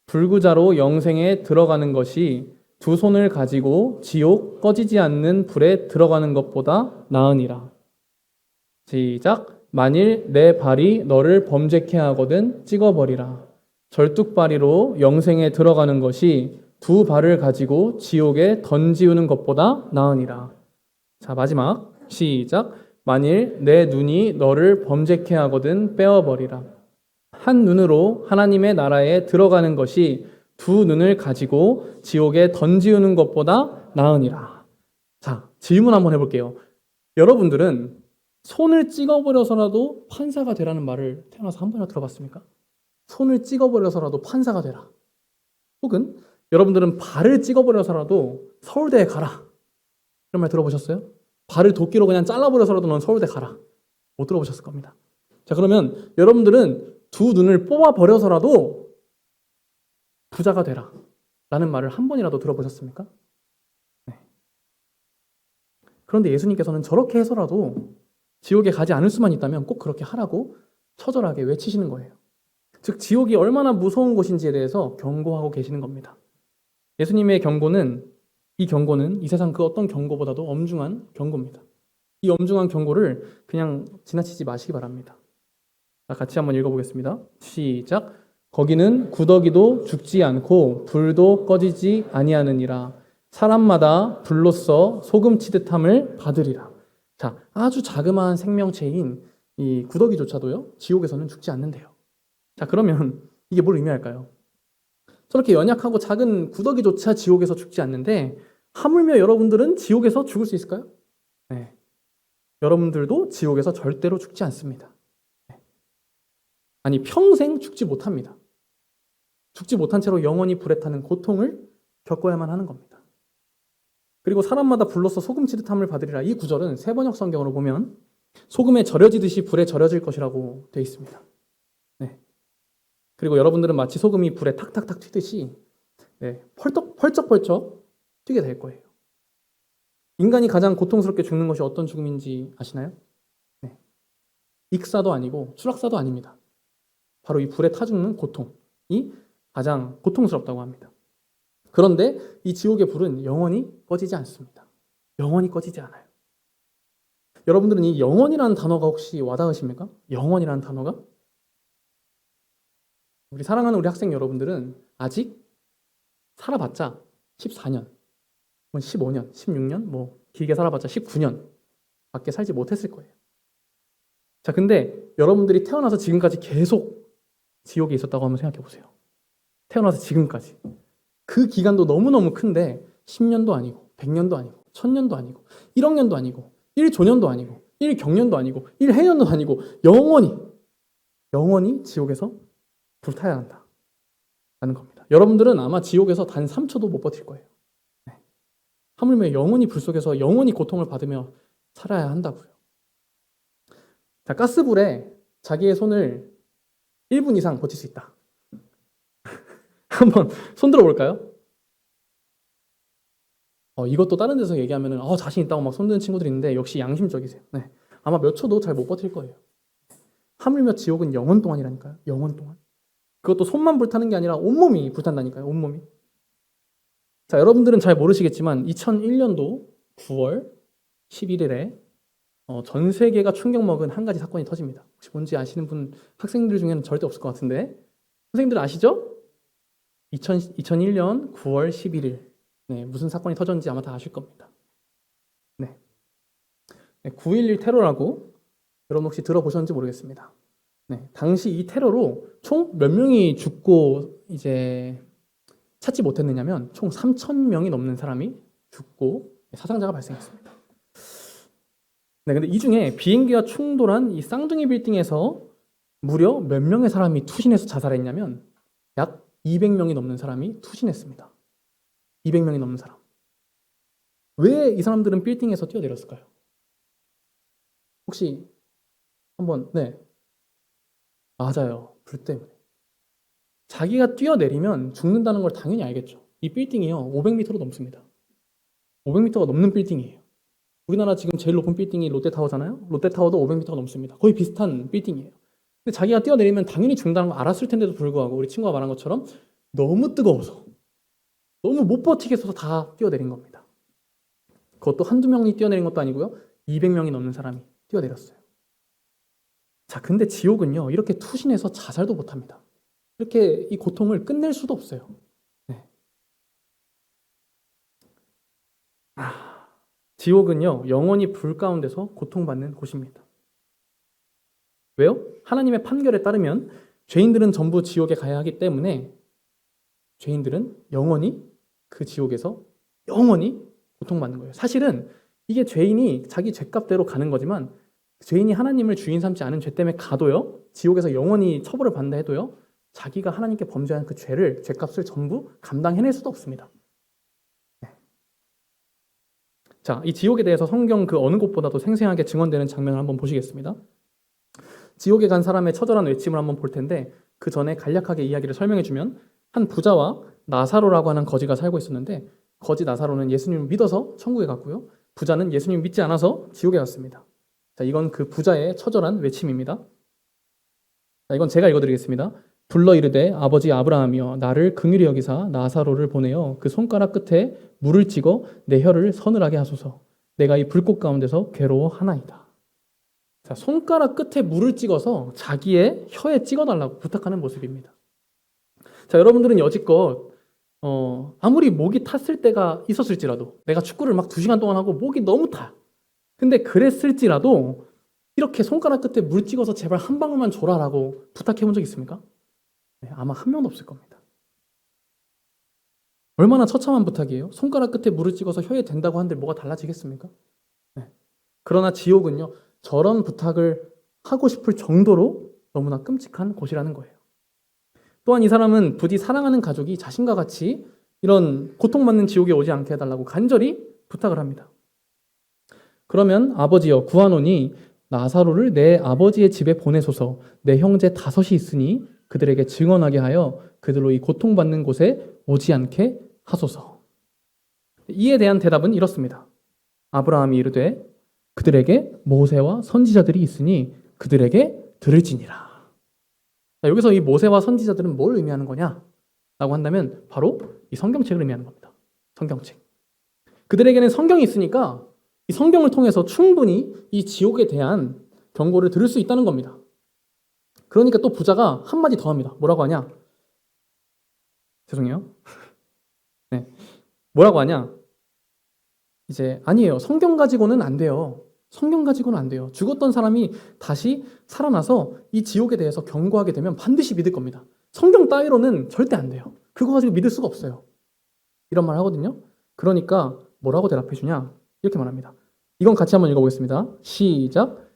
불구자로 영생에 들어가는 것이 두 손을 가지고 지옥 꺼지지 않는 불에 들어가는 것보다 나으니라. 시작. 만일 내 발이 너를 범죄케 하거든 찍어버리라. 절뚝발이로 영생에 들어가는 것이 두 발을 가지고 지옥에 던지우는 것보다 나으니라. 자, 마지막. 시작. 만일 내 눈이 너를 범죄케 하거든 빼어버리라. 한 눈으로 하나님의 나라에 들어가는 것이 두 눈을 가지고 지옥에 던지우는 것보다 나으니라. 자, 질문 한번 해볼게요. 여러분들은 손을 찍어버려서라도 판사가 되라는 말을 태어나서 한 번이나 들어봤습니까? 손을 찍어버려서라도 판사가 되라. 혹은 여러분들은 발을 찍어버려서라도 서울대에 가라. 이런 말 들어보셨어요? 발을 도끼로 그냥 잘라버려서라도 넌 서울대 가라. 못 들어보셨을 겁니다. 자, 그러면 여러분들은 두 눈을 뽑아버려서라도 부자가 되라. 라는 말을 한 번이라도 들어보셨습니까? 네. 그런데 예수님께서는 저렇게 해서라도 지옥에 가지 않을 수만 있다면 꼭 그렇게 하라고 처절하게 외치시는 거예요. 즉 지옥이 얼마나 무서운 곳인지에 대해서 경고하고 계시는 겁니다. 예수님의 이 경고는 이 세상 그 어떤 경고보다도 엄중한 경고입니다. 이 엄중한 경고를 그냥 지나치지 마시기 바랍니다. 자, 같이 한번 읽어보겠습니다. 시작. 거기는 구더기도 죽지 않고 불도 꺼지지 아니하느니라. 사람마다 불로써 소금 치듯함을 받으리라. 자, 아주 자그마한 생명체인 이 구더기조차도요, 지옥에서는 죽지 않는데요. 자, 그러면 이게 뭘 의미할까요? 저렇게 연약하고 작은 구더기조차 지옥에서 죽지 않는데 하물며 여러분들은 지옥에서 죽을 수 있을까요? 네. 여러분들도 지옥에서 절대로 죽지 않습니다. 네. 아니, 평생 죽지 못합니다. 죽지 못한 채로 영원히 불에 타는 고통을 겪어야만 하는 겁니다. 그리고 사람마다 불로써 소금 치듯함을 받으리라. 이 구절은 세번역 성경으로 보면 소금에 절여지듯이 불에 절여질 것이라고 되어 있습니다. 네. 그리고 여러분들은 마치 소금이 불에 탁탁탁 튀듯이 펄쩍펄쩍 튀게 될 거예요. 인간이 가장 고통스럽게 죽는 것이 어떤 죽음인지 아시나요? 네. 익사도 아니고 추락사도 아닙니다. 바로 이 불에 타 죽는 고통이 가장 고통스럽다고 합니다. 그런데 이 지옥의 불은 영원히 꺼지지 않습니다. 영원히 꺼지지 않아요. 여러분들은 이 영원이라는 단어가 혹시 와닿으십니까? 영원이라는 단어가? 우리 사랑하는 우리 학생 여러분들은 아직 살아봤자 14년, 15년, 16년, 뭐 길게 살아봤자 19년 밖에 살지 못했을 거예요. 자, 근데 여러분들이 태어나서 지금까지 계속 지옥에 있었다고 한번 생각해 보세요. 태어나서 지금까지. 그 기간도 너무너무 큰데 10년도 아니고 100년도 아니고 1000년도 아니고 1억 년도 아니고 1조년도 아니고 1경년도 아니고 1해년도 아니고 영원히 지옥에서 불타야 한다라는 겁니다. 여러분들은 아마 지옥에서 단 3초도 못 버틸 거예요. 네. 하물며 영원히 불 속에서 영원히 고통을 받으며 살아야 한다고요. 자, 가스불에 자기의 손을 1분 이상 버틸 수 있다. 한번 손 들어볼까요? 이것도 다른 데서 얘기하면은 자신 있다고 막 손드는 친구들이 있는데 역시 양심적이세요. 네. 아마 몇 초도 잘 못 버틸 거예요. 하물며 지옥은 영원 동안이라니까요. 영원 동안. 그것도 손만 불타는 게 아니라 온몸이 불탄다니까요. 온몸이. 자, 여러분들은 잘 모르시겠지만 2001년도 9월 11일에 전 세계가 충격 먹은 한 가지 사건이 터집니다. 혹시 뭔지 아시는 분 학생들 중에는 절대 없을 것 같은데 선생님들 아시죠? 2001년 9월 11일 네, 무슨 사건이 터졌는지 아마 다 아실 겁니다. 네. 9.11 테러라고 여러분 혹시 들어보셨는지 모르겠습니다. 네, 당시 이 테러로 총 몇 명이 죽고 이제 찾지 못했느냐면 총 3,000명이 넘는 사람이 죽고 사상자가 발생했습니다. 네, 근데 이 중에 비행기와 충돌한 이 쌍둥이 빌딩에서 무려 몇 명의 사람이 투신해서 자살했냐면 약 200명이 넘는 사람이 투신했습니다. 200명이 넘는 사람. 왜 이 사람들은 빌딩에서 뛰어내렸을까요? 혹시 한번 네. 맞아요. 불 때문에. 자기가 뛰어내리면 죽는다는 걸 당연히 알겠죠. 이 빌딩이요. 500m로 넘습니다. 500m가 넘는 빌딩이에요. 우리나라 지금 제일 높은 빌딩이 롯데타워잖아요. 롯데타워도 500m가 넘습니다. 거의 비슷한 빌딩이에요. 근데 자기가 뛰어내리면 당연히 죽는다는 걸 알았을 텐데도 불구하고 우리 친구가 말한 것처럼 너무 뜨거워서 너무 못 버티겠어서 다 뛰어내린 겁니다. 그것도 한두 명이 뛰어내린 것도 아니고요. 200명이 넘는 사람이 뛰어내렸어요. 자, 근데 지옥은요. 이렇게 투신해서 자살도 못합니다. 이렇게 이 고통을 끝낼 수도 없어요. 네. 지옥은요. 영원히 불 가운데서 고통받는 곳입니다. 왜요? 하나님의 판결에 따르면 죄인들은 전부 지옥에 가야 하기 때문에 죄인들은 영원히 그 지옥에서 영원히 고통받는 거예요. 사실은 이게 죄인이 자기 죄값대로 가는 거지만 죄인이 하나님을 주인 삼지 않은 죄 때문에 가도요. 지옥에서 영원히 처벌을 받는다 해도요. 자기가 하나님께 범죄한 그 죄값을 전부 감당해낼 수도 없습니다. 네. 자, 이 지옥에 대해서 성경 그 어느 곳보다도 생생하게 증언되는 장면을 한번 보시겠습니다. 지옥에 간 사람의 처절한 외침을 한번 볼 텐데 그 전에 간략하게 이야기를 설명해 주면 한 부자와 나사로라고 하는 거지가 살고 있었는데 거지 나사로는 예수님을 믿어서 천국에 갔고요. 부자는 예수님을 믿지 않아서 지옥에 갔습니다. 자, 이건 그 부자의 처절한 외침입니다. 자, 이건 제가 읽어드리겠습니다. 불러 이르되 아버지 아브라함이여 나를 긍휼히 여기사 나사로를 보내어 그 손가락 끝에 물을 찍어 내 혀를 서늘하게 하소서. 내가 이 불꽃 가운데서 괴로워하나이다. 자, 손가락 끝에 물을 찍어서 자기의 혀에 찍어달라고 부탁하는 모습입니다. 자, 여러분들은 여지껏 아무리 목이 탔을 때가 있었을지라도 내가 축구를 막 2시간 동안 하고 목이 너무 타. 근데 그랬을지라도 이렇게 손가락 끝에 물 찍어서 제발 한 방울만 줘라라고 부탁해 본 적 있습니까? 네, 아마 한 명도 없을 겁니다. 얼마나 처참한 부탁이에요? 손가락 끝에 물을 찍어서 혀에 댄다고 한들 뭐가 달라지겠습니까? 네. 그러나 지옥은요. 저런 부탁을 하고 싶을 정도로 너무나 끔찍한 곳이라는 거예요. 또한 이 사람은 부디 사랑하는 가족이 자신과 같이 이런 고통받는 지옥에 오지 않게 해달라고 간절히 부탁을 합니다. 그러면 아버지여 구하노니 나사로를 내 아버지의 집에 보내소서. 내 형제 5이 있으니 그들에게 증언하게 하여 그들로 이 고통받는 곳에 오지 않게 하소서. 이에 대한 대답은 이렇습니다. 아브라함이 이르되 그들에게 모세와 선지자들이 있으니 그들에게 들을지니라. 자, 여기서 이 모세와 선지자들은 뭘 의미하는 거냐? 라고 한다면 바로 이 성경책을 의미하는 겁니다. 성경책. 그들에게는 성경이 있으니까 이 성경을 통해서 충분히 이 지옥에 대한 경고를 들을 수 있다는 겁니다. 그러니까 또 부자가 한마디 더 합니다. 뭐라고 하냐? 죄송해요. 네. 뭐라고 하냐? 이제 아니에요. 성경 가지고는 안 돼요. 성경 가지고는 안 돼요. 죽었던 사람이 다시 살아나서 이 지옥에 대해서 경고하게 되면 반드시 믿을 겁니다. 성경 따위로는 절대 안 돼요. 그거 가지고 믿을 수가 없어요. 이런 말 하거든요. 그러니까 뭐라고 대답해 주냐? 이렇게 말합니다. 이건 같이 한번 읽어보겠습니다. 시작.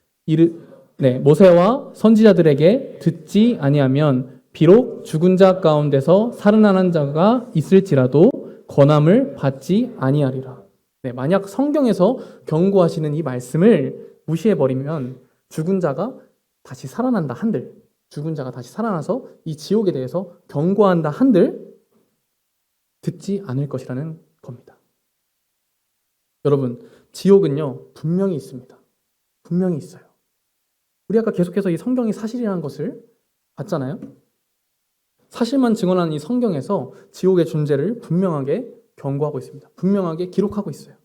모세와 선지자들에게 듣지 아니하면 비록 죽은 자 가운데서 살아난 자가 있을지라도 권함을 받지 아니하리라. 네, 만약 성경에서 경고하시는 이 말씀을 무시해버리면 죽은 자가 다시 살아난다 한들, 죽은 자가 다시 살아나서 이 지옥에 대해서 경고한다 한들 듣지 않을 것이라는 겁니다. 여러분, 지옥은요, 분명히 있습니다. 분명히 있어요. 우리 아까 계속해서 이 성경이 사실이라는 것을 봤잖아요. 사실만 증언하는 이 성경에서 지옥의 존재를 분명하게 경고하고 있습니다. 분명하게 기록하고 있어요.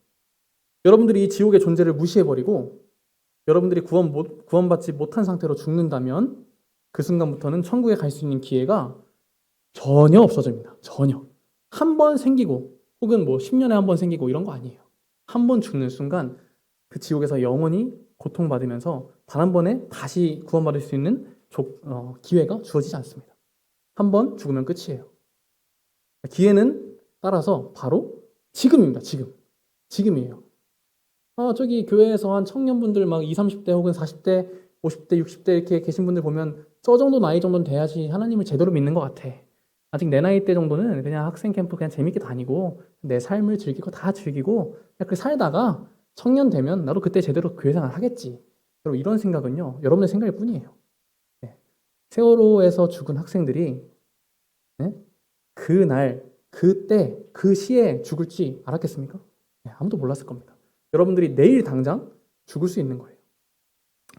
여러분들이 이 지옥의 존재를 무시해버리고 여러분들이 구원받지 못한 상태로 죽는다면 그 순간부터는 천국에 갈 수 있는 기회가 전혀 없어집니다. 전혀. 한 번 생기고 혹은 10년에 한 번 생기고 이런 거 아니에요. 한 번 죽는 순간 그 지옥에서 영원히 고통받으면서 단 한 번에 다시 구원받을 수 있는 기회가 주어지지 않습니다. 한 번 죽으면 끝이에요. 기회는 따라서 바로 지금입니다. 지금이에요. 저기 교회에서 한 청년분들 막 20, 30대 혹은 40대, 50대, 60대 이렇게 계신 분들 보면 저 정도 나이 정도는 돼야지 하나님을 제대로 믿는 것 같아. 아직 내 나이 때 정도는 그냥 학생 캠프 그냥 재밌게 다니고 내 삶을 즐기고 다 즐기고 그렇게 살다가 청년 되면 나도 그때 제대로 교회 생활 하겠지. 여러분 이런 생각은요. 여러분의 생각일 뿐이에요. 네. 세월호에서 죽은 학생들이 그날, 그때, 그 시에 죽을지 알았겠습니까? 네, 아무도 몰랐을 겁니다. 여러분들이 내일 당장 죽을 수 있는 거예요.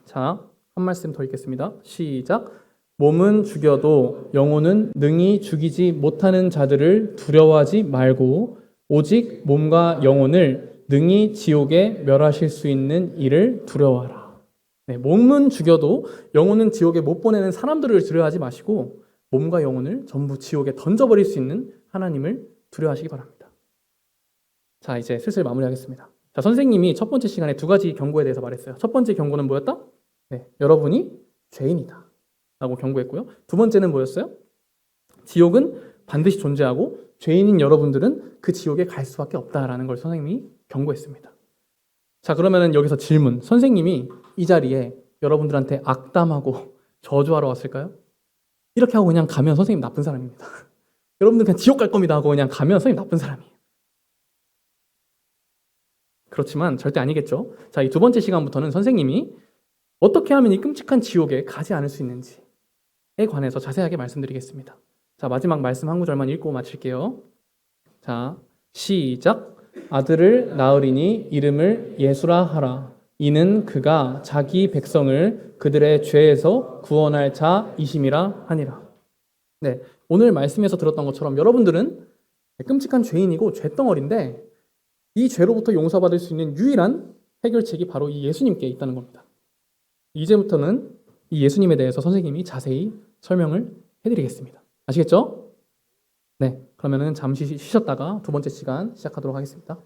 자, 한 말씀 더 읽겠습니다. 시작. 몸은 죽여도 영혼은 능히 죽이지 못하는 자들을 두려워하지 말고 오직 몸과 영혼을 능히 지옥에 멸하실 수 있는 이를 두려워하라. 네, 몸은 죽여도 영혼은 지옥에 못 보내는 사람들을 두려워하지 마시고 몸과 영혼을 전부 지옥에 던져버릴 수 있는 하나님을 두려워하시기 바랍니다. 자, 이제 슬슬 마무리하겠습니다. 자, 선생님이 첫 번째 시간에 두 가지 경고에 대해서 말했어요. 첫 번째 경고는 뭐였다? 네, 여러분이 죄인이다 라고 경고했고요. 두 번째는 뭐였어요? 지옥은 반드시 존재하고 죄인인 여러분들은 그 지옥에 갈 수밖에 없다라는 걸 선생님이 경고했습니다. 자, 그러면은 여기서 질문. 선생님이 이 자리에 여러분들한테 악담하고 저주하러 왔을까요? 이렇게 하고 그냥 가면 선생님 나쁜 사람입니다. 여러분들 그냥 지옥 갈 겁니다 하고 그냥 가면 선생님 나쁜 사람이에요. 그렇지만 절대 아니겠죠. 자, 이 두 번째 시간부터는 선생님이 어떻게 하면 이 끔찍한 지옥에 가지 않을 수 있는지에 관해서 자세하게 말씀드리겠습니다. 자, 마지막 말씀 한 구절만 읽고 마칠게요. 자, 시작. 아들을 낳으리니 이름을 예수라 하라. 이는 그가 자기 백성을 그들의 죄에서 구원할 자이심이라 하니라. 네, 오늘 말씀에서 들었던 것처럼 여러분들은 끔찍한 죄인이고 죄덩어리인데 이 죄로부터 용서받을 수 있는 유일한 해결책이 바로 이 예수님께 있다는 겁니다. 이제부터는 이 예수님에 대해서 선생님이 자세히 설명을 해드리겠습니다. 아시겠죠? 네, 그러면은 잠시 쉬셨다가 두 번째 시간 시작하도록 하겠습니다.